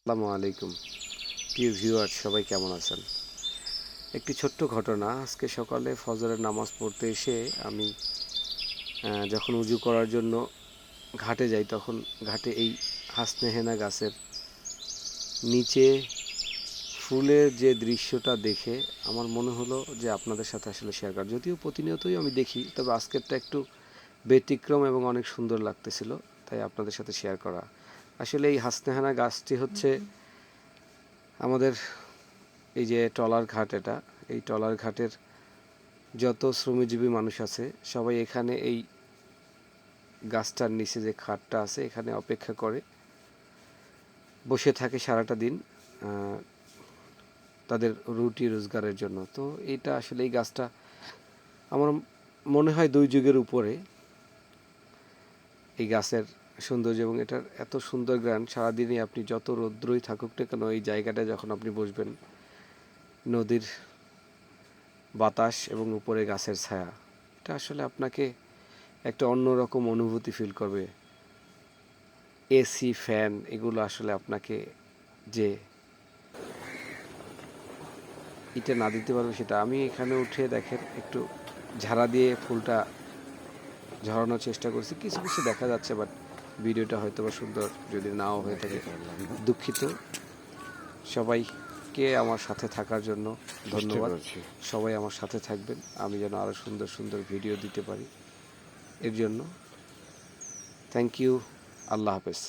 আসসালামু আলাইকুম প্রিয় ভিউয়ার, সবাই কেমন আছেন? একটি ছোট্ট ঘটনা। আজকে সকালে ফজরের নামাজ পড়তে এসে আমি যখন উজু করার জন্য ঘাটে যাই, তখন ঘাটে এই হাসনেহেনা গাছের নিচে ফুলের যে দৃশ্যটা দেখে আমার মনে হলো যে আপনাদের সাথে আসলে শেয়ার করা। যদিও প্রতিনিয়তই আমি দেখি, তবে আজকেরটা একটু ব্যতিক্রম এবং অনেক সুন্দর লাগতেছিল, তাই আপনাদের সাথে শেয়ার করা। আসলে এই হাসনেহেনা গাছটি হচ্ছে আমাদের এই যে টলার ঘাট, এই টলার ঘাটের যত শ্রমজীবী মানুষ আছে সবাই এখানে এই গাছটার নিচে যে খাটটা আছে এখানে অপেক্ষা করে বসে থাকে সারাটা দিন তাদের রুটি রোজগারের জন্য। তো এটা আসলে এই গাছটা আমার মনে হয় 2 যুগের উপরে এই গাছের সৌন্দর্য, এবং এটার এত সুন্দর গ্রান। সারাদিনই আপনি যত রৌদ্রই থাকুক না কেন, এই জায়গাটা যখন আপনি বসবেন, নদীর বাতাস এবং উপরে গাছের ছায়া, এটা আসলে আপনাকে একটা অন্যরকম অনুভূতি ফিল করবে। এসি, ফ্যান এগুলো আসলে আপনাকে যে এটা না দিতে পারবে সেটা। আমি এখানে উঠে দেখেন একটু ঝাড়া দিয়ে ফুলটা ঝরানোর চেষ্টা করছি। কিছু কিছু দেখা যাচ্ছে, বাট ভিডিওটা হয়তো বা সুন্দর যদি নাও হয়ে থাকে, দুঃখিত। সবাইকে আমার সাথে থাকার জন্য ধন্যবাদ। সবাই আমার সাথে থাকবেন, আমি যেন আরও সুন্দর সুন্দর ভিডিও দিতে পারি। এর জন্য থ্যাংক ইউ। আল্লাহ হাফেজ।